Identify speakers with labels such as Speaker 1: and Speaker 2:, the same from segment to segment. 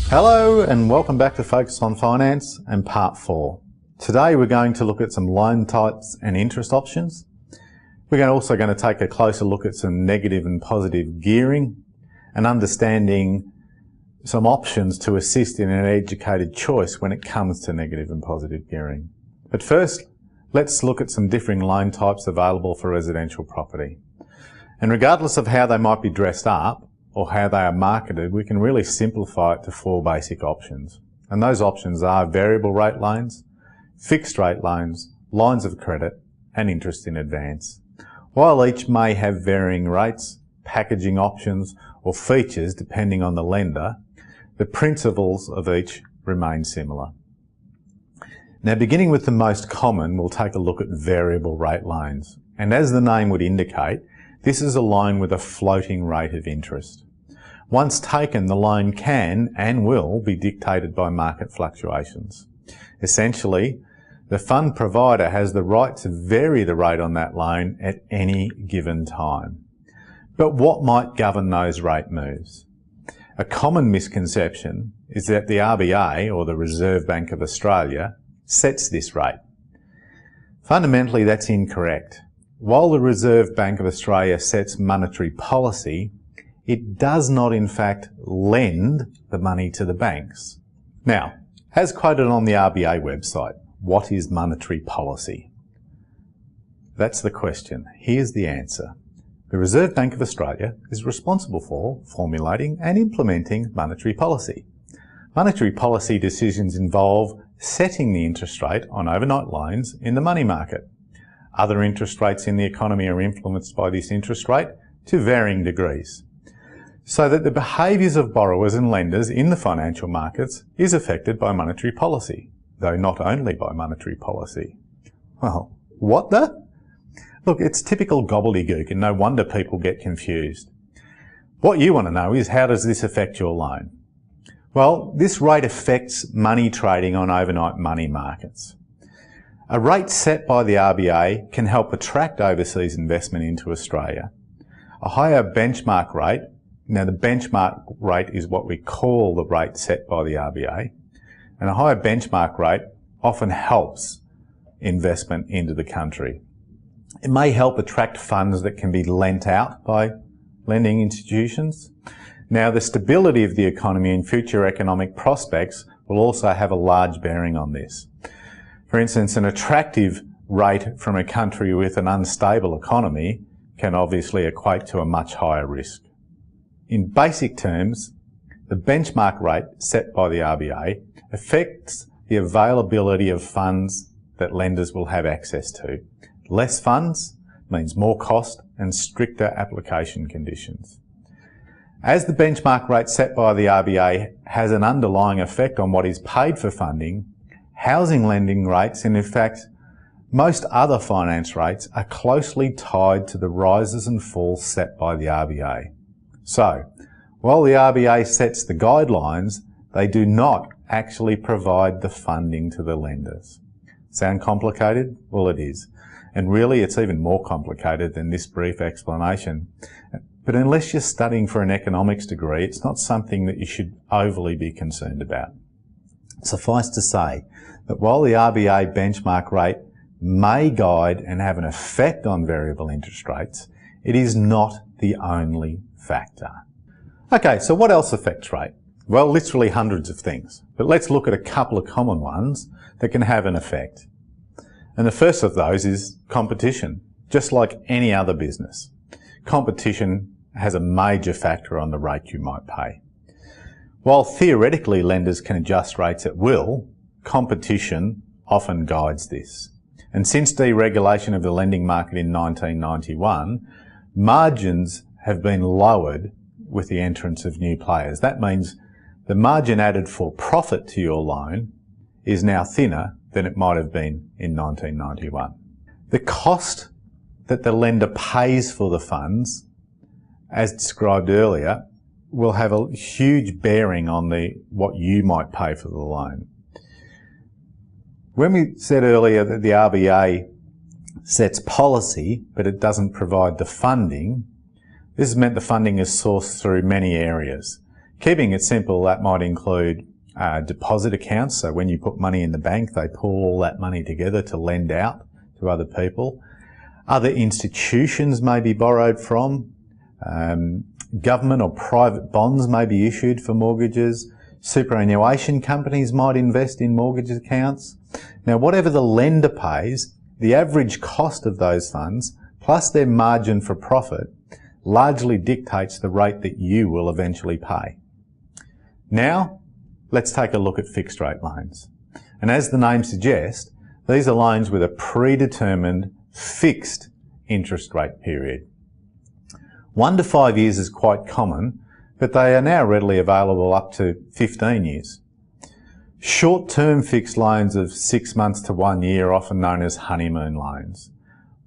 Speaker 1: Hello and welcome back to Focus on Finance and Part 4. Today we're going to look at some loan types and interest options. We're also going to take a closer look at some negative and positive gearing and understanding some options to assist in an educated choice when it comes to negative and positive gearing. But first, let's look at some differing loan types available for residential property. And regardless of how they might be dressed up or how they are marketed, we can really simplify it to 4 basic options. And those options are variable rate loans, fixed rate loans, lines of credit, and interest in advance. While each may have varying rates, packaging options, or features depending on the lender, the principles of each remain similar. Now, beginning with the most common, we'll take a look at variable rate loans. And as the name would indicate, this is a loan with a floating rate of interest. Once taken, the loan can and will be dictated by market fluctuations. Essentially, the fund provider has the right to vary the rate on that loan at any given time. But what might govern those rate moves? A common misconception is that the RBA, or the Reserve Bank of Australia, sets this rate. Fundamentally, that's incorrect. While the Reserve Bank of Australia sets monetary policy, it does not in fact lend the money to the banks. Now, as quoted on the RBA website, what is monetary policy? That's the question. Here's the answer. The Reserve Bank of Australia is responsible for formulating and implementing monetary policy. Monetary policy decisions involve setting the interest rate on overnight loans in the money market. Other interest rates in the economy are influenced by this interest rate to varying degrees, so that the behaviours of borrowers and lenders in the financial markets is affected by monetary policy, though not only by monetary policy. Well, what the? Look, it's typical gobbledygook and no wonder people get confused. What you want to know is, how does this affect your loan? Well, this rate affects money trading on overnight money markets. A rate set by the RBA can help attract overseas investment into Australia. A higher benchmark rate, now the benchmark rate is what we call the rate set by the RBA, and a higher benchmark rate often helps investment into the country. It may help attract funds that can be lent out by lending institutions. Now, the stability of the economy and future economic prospects will also have a large bearing on this. For instance, an attractive rate from a country with an unstable economy can obviously equate to a much higher risk. In basic terms, the benchmark rate set by the RBA affects the availability of funds that lenders will have access to. Less funds means more cost and stricter application conditions. As the benchmark rate set by the RBA has an underlying effect on what is paid for funding, housing lending rates, and in fact most other finance rates, are closely tied to the rises and falls set by the RBA. So, while the RBA sets the guidelines, they do not actually provide the funding to the lenders. Sound complicated? Well, it is. And really, it's even more complicated than this brief explanation. But unless you're studying for an economics degree, it's not something that you should overly be concerned about. Suffice to say that while the RBA benchmark rate may guide and have an effect on variable interest rates, it is not the only factor. Okay, so what else affects rate? Well, literally hundreds of things, but let's look at a couple of common ones that can have an effect. And the first of those is competition. Just like any other business, competition has a major factor on the rate you might pay. While theoretically lenders can adjust rates at will, competition often guides this. And since deregulation of the lending market in 1991, margins have been lowered with the entrance of new players. That means the margin added for profit to your loan is now thinner than it might have been in 1991. The cost that the lender pays for the funds, as described earlier, will have a huge bearing on what you might pay for the loan. When we said earlier that the RBA sets policy, but it doesn't provide the funding, this has meant the funding is sourced through many areas. Keeping it simple, that might include deposit accounts. So when you put money in the bank, they pull all that money together to lend out to other people. Other institutions may be borrowed from. Government or private bonds may be issued for mortgages. Superannuation companies might invest in mortgage accounts. Now, whatever the lender pays, the average cost of those funds, plus their margin for profit, largely dictates the rate that you will eventually pay. Now, let's take a look at fixed rate loans. And as the name suggests, these are loans with a predetermined fixed interest rate period. 1 to 5 years is quite common, but they are now readily available up to 15 years. Short-term fixed loans of 6 months to 1 year are often known as honeymoon loans.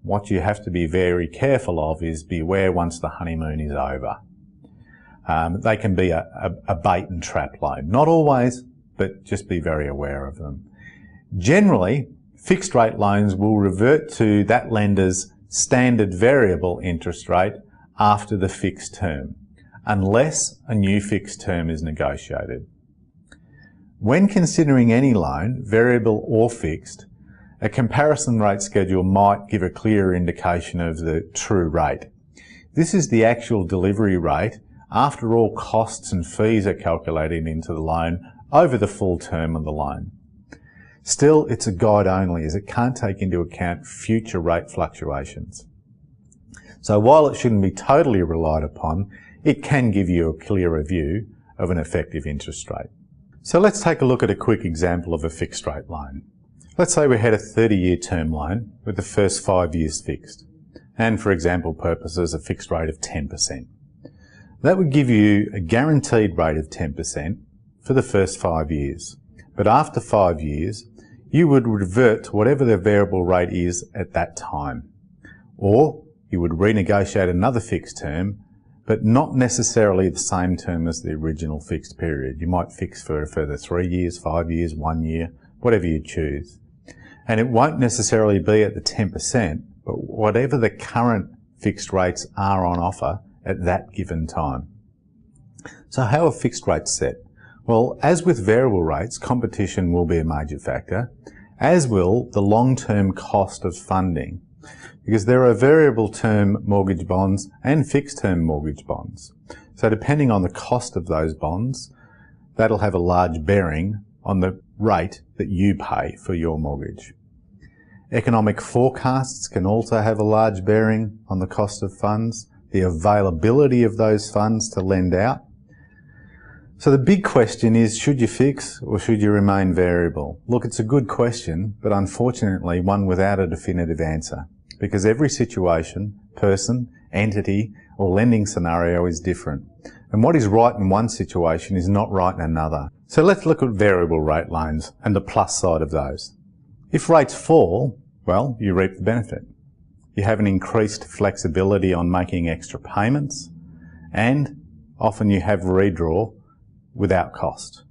Speaker 1: What you have to be very careful of is beware once the honeymoon is over. They can be a bait and trap loan. Not always, but just be very aware of them. Generally, fixed rate loans will revert to that lender's standard variable interest rate after the fixed term, unless a new fixed term is negotiated. When considering any loan, variable or fixed, a comparison rate schedule might give a clearer indication of the true rate. This is the actual delivery rate after all costs and fees are calculated into the loan over the full term of the loan. Still, it's a guide only, as it can't take into account future rate fluctuations. So while it shouldn't be totally relied upon, it can give you a clearer view of an effective interest rate. So let's take a look at a quick example of a fixed rate loan. Let's say we had a 30-year term loan with the first 5 years fixed, and for example purposes a fixed rate of 10%. That would give you a guaranteed rate of 10% for the first 5 years. But after 5 years, you would revert to whatever the variable rate is at that time. Or you would renegotiate another fixed term, but not necessarily the same term as the original fixed period. You might fix for a further 3 years, 5 years, 1 year, whatever you choose. And it won't necessarily be at the 10%, but whatever the current fixed rates are on offer at that given time. So how are fixed rates set? Well, as with variable rates, competition will be a major factor, as will the long-term cost of funding, because there are variable term mortgage bonds and fixed term mortgage bonds. So depending on the cost of those bonds, that'll have a large bearing on the rate that you pay for your mortgage. Economic forecasts can also have a large bearing on the cost of funds, the availability of those funds to lend out. So the big question is, should you fix or should you remain variable? Look, it's a good question, but unfortunately one without a definitive answer, because every situation, person, entity, or lending scenario is different. And what is right in one situation is not right in another. So let's look at variable rate loans and the plus side of those. If rates fall, well, you reap the benefit. You have an increased flexibility on making extra payments, and often you have redraw without cost.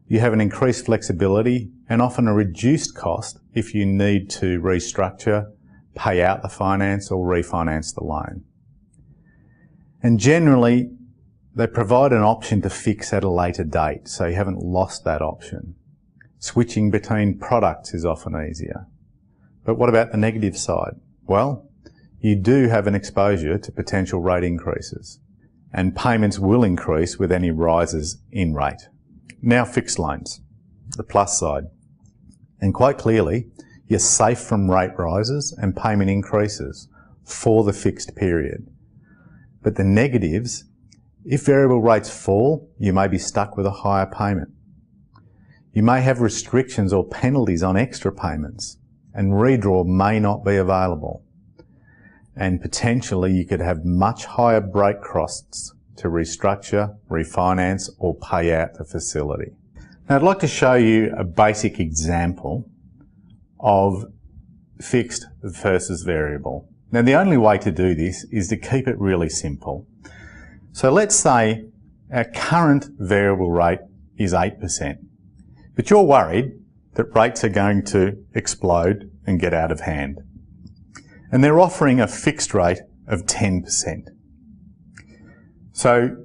Speaker 1: You have an increased flexibility and often a reduced cost if you need to restructure, pay out the finance or refinance the loan. And generally, they provide an option to fix at a later date, so you haven't lost that option. Switching between products is often easier. But what about the negative side? Well, you do have an exposure to potential rate increases, and payments will increase with any rises in rate. Now fixed loans, the plus side. And quite clearly, you're safe from rate rises and payment increases for the fixed period. But the negatives, if variable rates fall, you may be stuck with a higher payment. You may have restrictions or penalties on extra payments, and redraw may not be available. And potentially you could have much higher break costs to restructure, refinance, or pay out the facility. Now I'd like to show you a basic example of fixed versus variable. Now the only way to do this is to keep it really simple. So let's say our current variable rate is 8%, but you're worried that rates are going to explode and get out of hand. And they're offering a fixed rate of 10%. So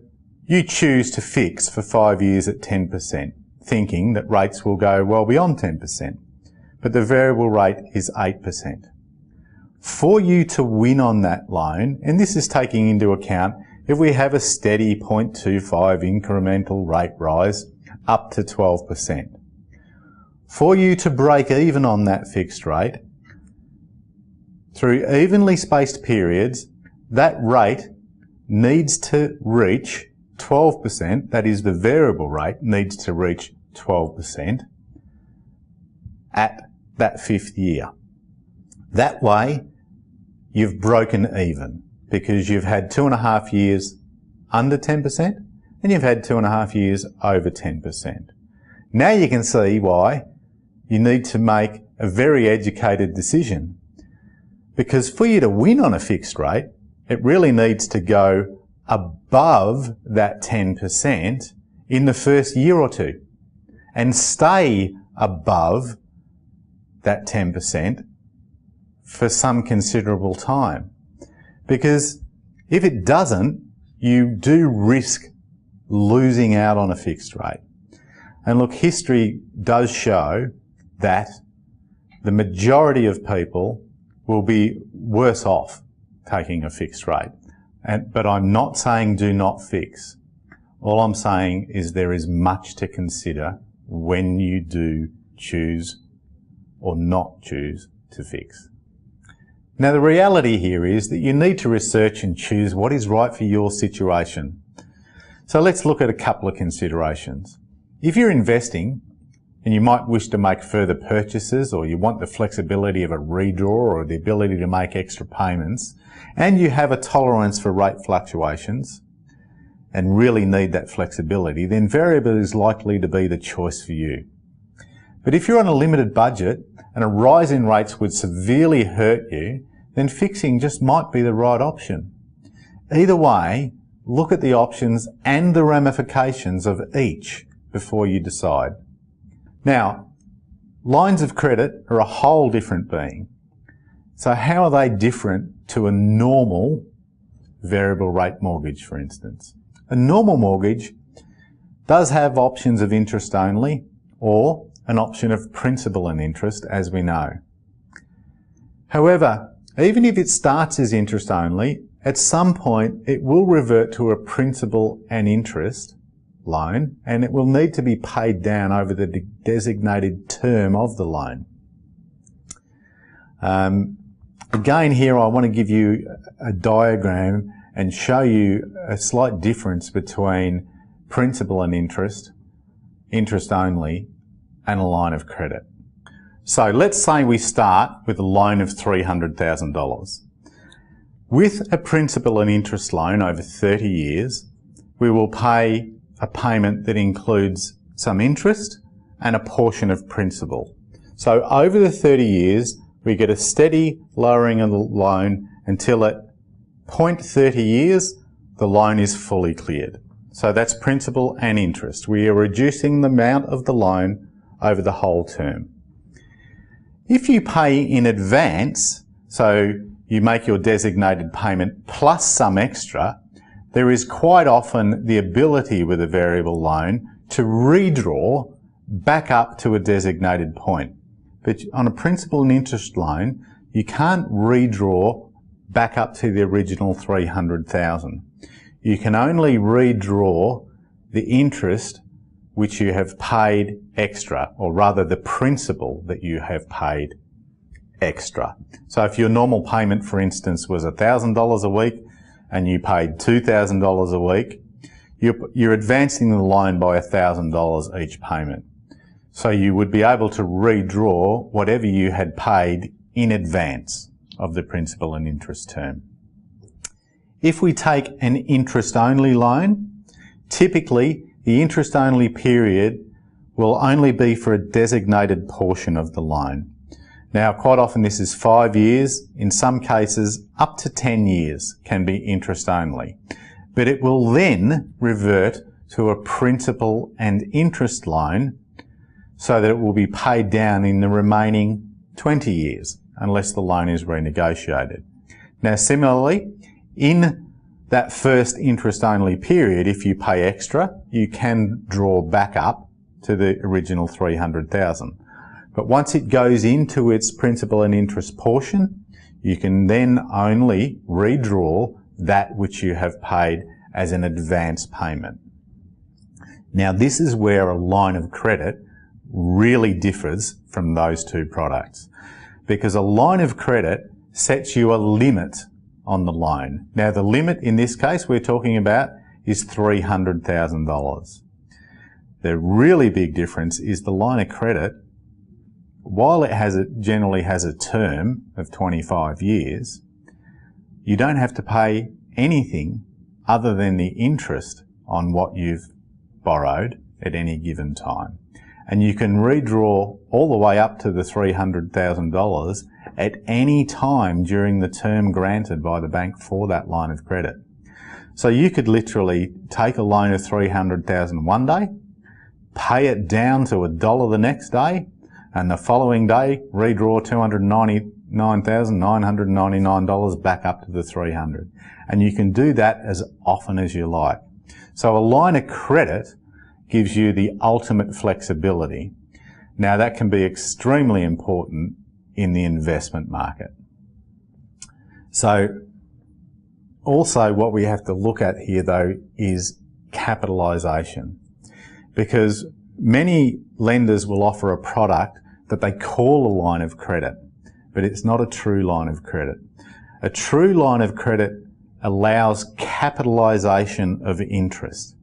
Speaker 1: you choose to fix for 5 years at 10%, thinking that rates will go well beyond 10%, but the variable rate is 8%. For you to win on that loan, and this is taking into account if we have a steady 0.25 incremental rate rise up to 12%. For you to break even on that fixed rate, through evenly spaced periods, that rate needs to reach 12%, that is the variable rate needs to reach 12% at that 5th year. That way, you've broken even because you've had 2.5 years under 10% and you've had 2.5 years over 10%. Now you can see why you need to make a very educated decision, because for you to win on a fixed rate, it really needs to go above that 10% in the first year or two and stay above that 10% for some considerable time. Because if it doesn't, you do risk losing out on a fixed rate. And look, history does show that the majority of people will be worse off taking a fixed rate. But I'm not saying do not fix. All I'm saying is there is much to consider when you do choose or not choose to fix. Now the reality here is that you need to research and choose what is right for your situation. So let's look at a couple of considerations. If you're investing and you might wish to make further purchases, or you want the flexibility of a redraw or the ability to make extra payments, and you have a tolerance for rate fluctuations and really need that flexibility, then variable is likely to be the choice for you. But if you're on a limited budget and a rise in rates would severely hurt you, then fixing just might be the right option. Either way, look at the options and the ramifications of each before you decide. Now, lines of credit are a whole different being. So how are they different to a normal variable rate mortgage, for instance? A normal mortgage does have options of interest only or an option of principal and interest, as we know. However, even if it starts as interest only, at some point it will revert to a principal and interest loan, and it will need to be paid down over the designated term of the loan. Again here I want to give you a diagram and show you a slight difference between principal and interest, interest only, and a line of credit. So let's say we start with a loan of $300,000. With a principal and interest loan over 30 years, we will pay a payment that includes some interest and a portion of principal. So over the 30 years, we get a steady lowering of the loan until at 0.30 years, the loan is fully cleared. So that's principal and interest. We are reducing the amount of the loan over the whole term. If you pay in advance, so you make your designated payment plus some extra, there is quite often the ability with a variable loan to redraw back up to a designated point. But on a principal and interest loan, you can't redraw back up to the original $300,000. You can only redraw the interest which you have paid extra, or rather the principal that you have paid extra. So if your normal payment, for instance, was $1,000 a week and you paid $2,000 a week, you're advancing the loan by $1,000 each payment. So you would be able to redraw whatever you had paid in advance of the principal and interest term. If we take an interest-only loan, typically the interest-only period will only be for a designated portion of the loan. Now, quite often this is 5 years. In some cases, up to 10 years can be interest-only. But it will then revert to a principal and interest loan so that it will be paid down in the remaining 20 years, unless the loan is renegotiated. Now, similarly, in that first interest-only period, if you pay extra, you can draw back up to the original $300,000. But once it goes into its principal and interest portion, you can then only redraw that which you have paid as an advance payment. Now, this is where a line of credit really differs from those two products, because a line of credit sets you a limit on the loan. Now, the limit in this case we're talking about is $300,000. The really big difference is the line of credit, while it generally has a term of 25 years, you don't have to pay anything other than the interest on what you've borrowed at any given time. And you can redraw all the way up to the $300,000 at any time during the term granted by the bank for that line of credit. So you could literally take a loan of $300,000 one day, pay it down to $1 the next day, and the following day redraw $299,999 back up to the $300,000. And you can do that as often as you like. So a line of credit gives you the ultimate flexibility. Now, that can be extremely important in the investment market. So also what we have to look at here though is capitalisation, because many lenders will offer a product that they call a line of credit, but it's not a true line of credit. A true line of credit allows capitalisation of interest,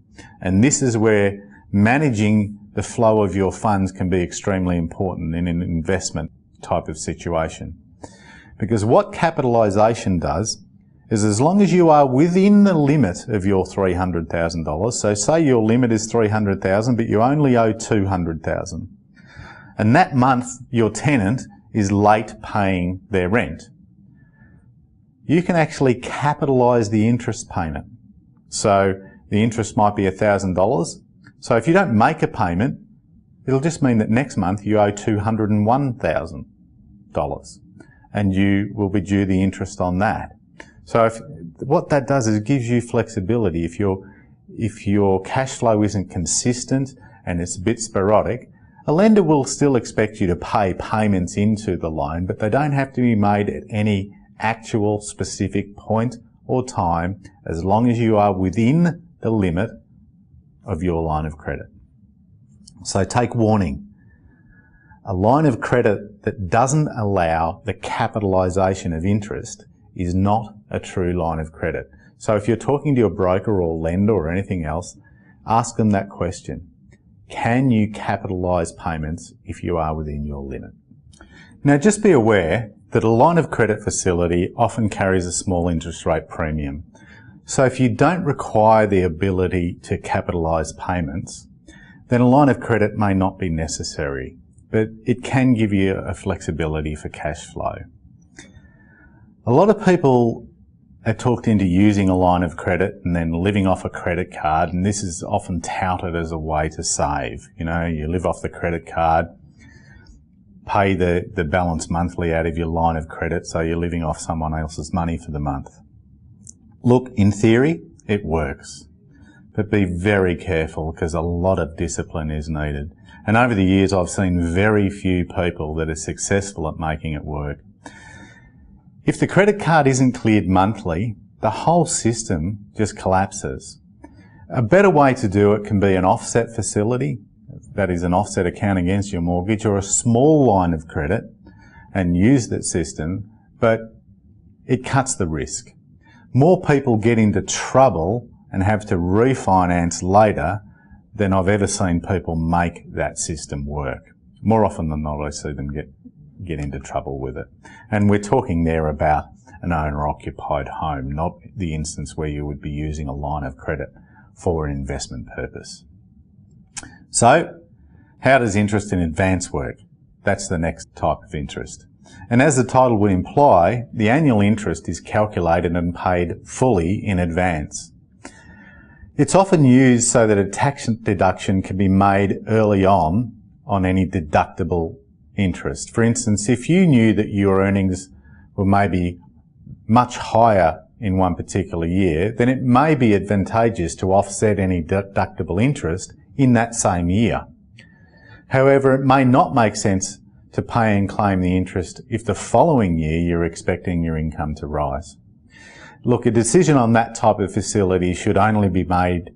Speaker 1: and this is where managing the flow of your funds can be extremely important in an investment type of situation. Because what capitalisation does is, as long as you are within the limit of your $300,000, so say your limit is $300,000 but you only owe $200,000, and that month your tenant is late paying their rent, you can actually capitalise the interest payment. So the interest might be $1,000. So if you don't make a payment, it'll just mean that next month you owe $201,000 and you will be due the interest on that. So what that does is it gives you flexibility. If your cash flow isn't consistent and it's a bit sporadic, a lender will still expect you to pay payments into the loan, but they don't have to be made at any actual specific point or time, as long as you are within the limit of your line of credit. So take warning. A line of credit that doesn't allow the capitalisation of interest is not a true line of credit. So if you're talking to your broker or lender or anything else, ask them that question. Can you capitalise payments if you are within your limit? Now, just be aware that a line of credit facility often carries a small interest rate premium. So if you don't require the ability to capitalise payments, then a line of credit may not be necessary, but it can give you a flexibility for cash flow. A lot of people are talked into using a line of credit and then living off a credit card, and this is often touted as a way to save. You know, you live off the credit card, pay the balance monthly out of your line of credit, so you're living off someone else's money for the month. Look, in theory, it works, but be very careful because a lot of discipline is needed. And over the years, I've seen very few people that are successful at making it work. If the credit card isn't cleared monthly, the whole system just collapses. A better way to do it can be an offset facility, that is an offset account against your mortgage, or a small line of credit, and use that system, but it cuts the risk. More people get into trouble and have to refinance later than I've ever seen people make that system work. More often than not, I see them get into trouble with it. And we're talking there about an owner-occupied home, not the instance where you would be using a line of credit for an investment purpose. So, how does interest in advance work? That's the next type of interest. And as the title would imply, the annual interest is calculated and paid fully in advance. It's often used so that a tax deduction can be made early on any deductible interest. For instance, if you knew that your earnings were maybe much higher in one particular year, then it may be advantageous to offset any deductible interest in that same year. However, it may not make sense to pay and claim the interest if the following year you're expecting your income to rise. Look, a decision on that type of facility should only be made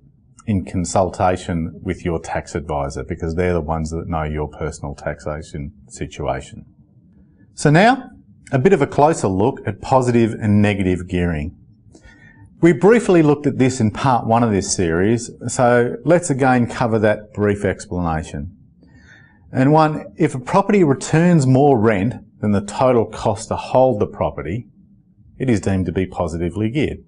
Speaker 1: in consultation with your tax advisor, because they're the ones that know your personal taxation situation. So now, a bit of a closer look at positive and negative gearing. We briefly looked at this in part 1 of this series, so let's again cover that brief explanation. And 1, if a property returns more rent than the total cost to hold the property, it is deemed to be positively geared.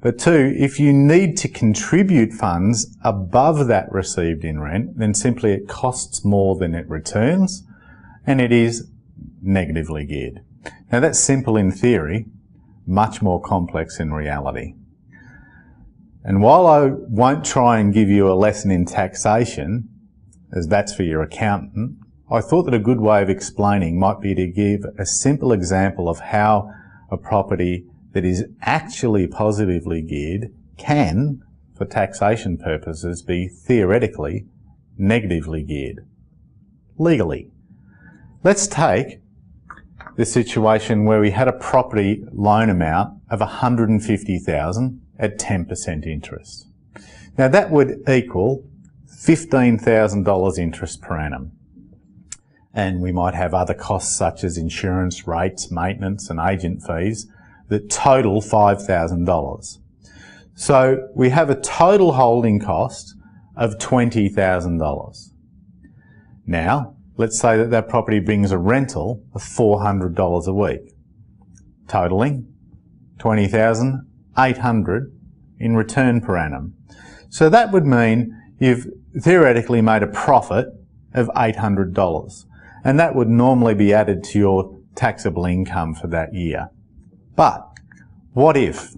Speaker 1: But 2, if you need to contribute funds above that received in rent, then simply it costs more than it returns, and it is negatively geared. Now that's simple in theory, much more complex in reality. And while I won't try and give you a lesson in taxation, as that's for your accountant, I thought that a good way of explaining might be to give a simple example of how a property that is actually positively geared can, for taxation purposes, be theoretically negatively geared, legally. Let's take the situation where we had a property loan amount of $150,000 at 10% interest. Now that would equal $15,000 interest per annum. And we might have other costs such as insurance rates, maintenance and agent fees that total $5,000. So we have a total holding cost of $20,000. Now, let's say that that property brings a rental of $400 a week, totaling $20,800 in return per annum. So that would mean you've theoretically made a profit of $800, and that would normally be added to your taxable income for that year. But what if,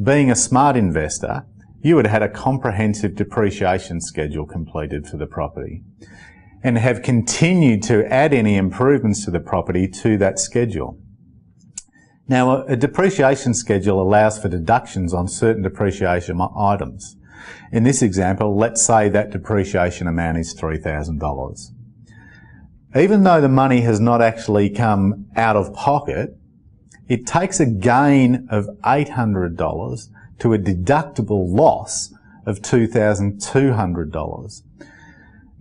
Speaker 1: being a smart investor, you had had a comprehensive depreciation schedule completed for the property and have continued to add any improvements to the property to that schedule? Now, a depreciation schedule allows for deductions on certain depreciation items. In this example, let's say that depreciation amount is $3,000. Even though the money has not actually come out of pocket, it takes a gain of $800 to a deductible loss of $2,200.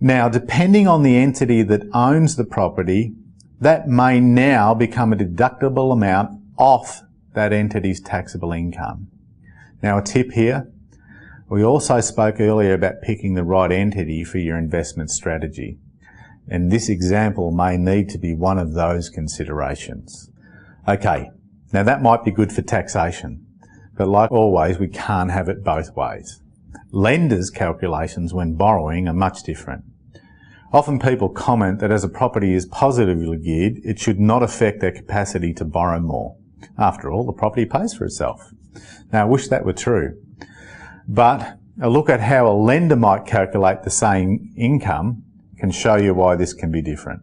Speaker 1: Now, depending on the entity that owns the property, that may now become a deductible amount off that entity's taxable income. Now, a tip here. We also spoke earlier about picking the right entity for your investment strategy, and this example may need to be one of those considerations. Okay, now that might be good for taxation, but like always, we can't have it both ways. Lenders' calculations when borrowing are much different. Often people comment that as a property is positively geared, it should not affect their capacity to borrow more. After all, the property pays for itself. Now, I wish that were true. But a look at how a lender might calculate the same income can show you why this can be different.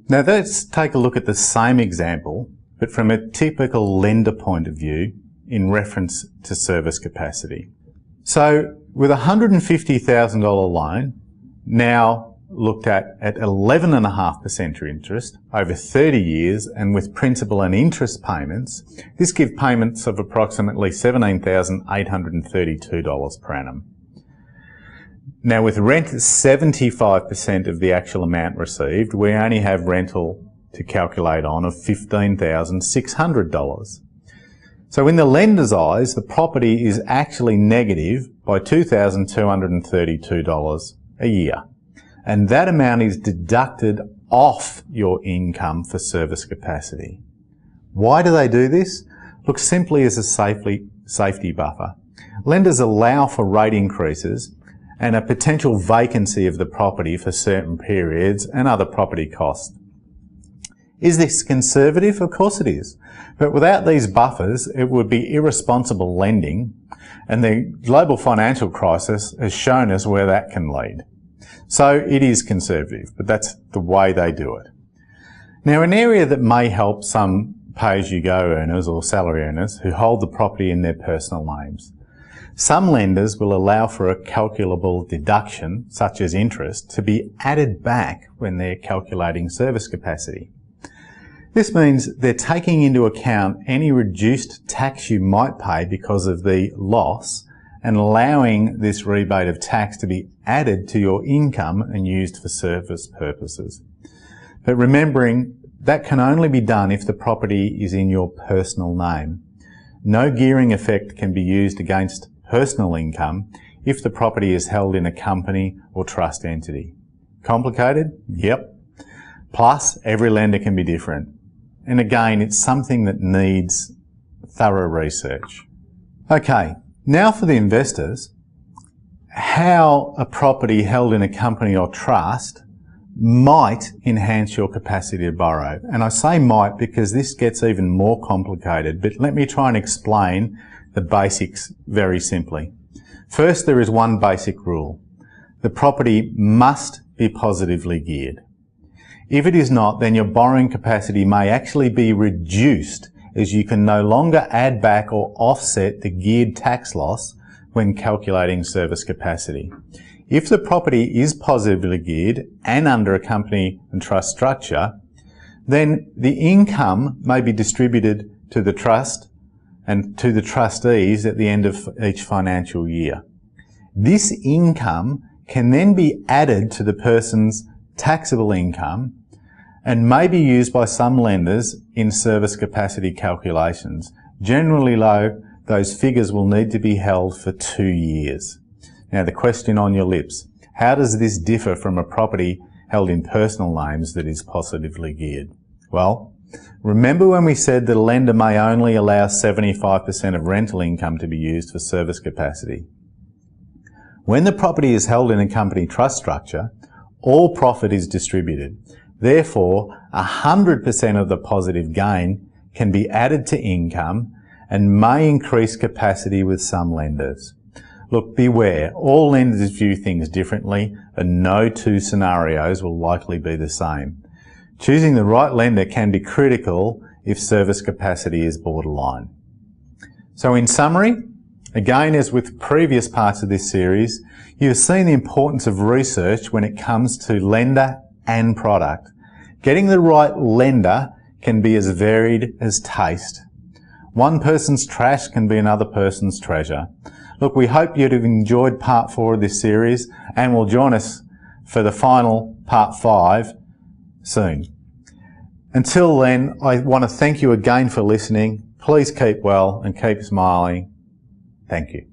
Speaker 1: Now let's take a look at the same example, but from a typical lender point of view in reference to service capacity. So with a $150,000 loan, now looked at 11.5% interest over 30 years and with principal and interest payments, this gives payments of approximately $17,832 per annum. Now with rent at 75% of the actual amount received, we only have rental to calculate on of $15,600. So in the lender's eyes, the property is actually negative by $2,232 a year. And that amount is deducted off your income for service capacity. Why do they do this? Look, simply as a safety buffer. Lenders allow for rate increases and a potential vacancy of the property for certain periods and other property costs. Is this conservative? Of course it is. But without these buffers, it would be irresponsible lending, and the global financial crisis has shown us where that can lead. So it is conservative, but that's the way they do it. Now, an area that may help some pay-as-you-go earners or salary earners who hold the property in their personal names. Some lenders will allow for a calculable deduction, such as interest, to be added back when they're calculating service capacity. This means they're taking into account any reduced tax you might pay because of the loss and allowing this rebate of tax to be added to your income and used for service purposes. But remembering that can only be done if the property is in your personal name. No gearing effect can be used against personal income if the property is held in a company or trust entity. Complicated? Yep. Plus, every lender can be different. And again, it's something that needs thorough research. Okay, now for the investors, how a property held in a company or trust might enhance your capacity to borrow. And I say might because this gets even more complicated, but let me try and explain the basics very simply. First, there is one basic rule. The property must be positively geared. If it is not, then your borrowing capacity may actually be reduced as you can no longer add back or offset the geared tax loss when calculating service capacity. If the property is positively geared and under a company and trust structure, then the income may be distributed to the trust and to the trustees at the end of each financial year. This income can then be added to the person's taxable income and may be used by some lenders in service capacity calculations. Generally though, those figures will need to be held for 2 years. Now the question on your lips, how does this differ from a property held in personal names that is positively geared? Well, remember when we said that a lender may only allow 75% of rental income to be used for service capacity? When the property is held in a company trust structure, all profit is distributed. Therefore, 100% of the positive gain can be added to income and may increase capacity with some lenders. Look, beware, all lenders view things differently and no two scenarios will likely be the same. Choosing the right lender can be critical if service capacity is borderline. So in summary, again as with previous parts of this series, you have seen the importance of research when it comes to lender and product. Getting the right lender can be as varied as taste. One person's trash can be another person's treasure. Look, we hope you'd have enjoyed part 4 of this series and will join us for the final part 5 soon. Until then, I want to thank you again for listening. Please keep well and keep smiling. Thank you.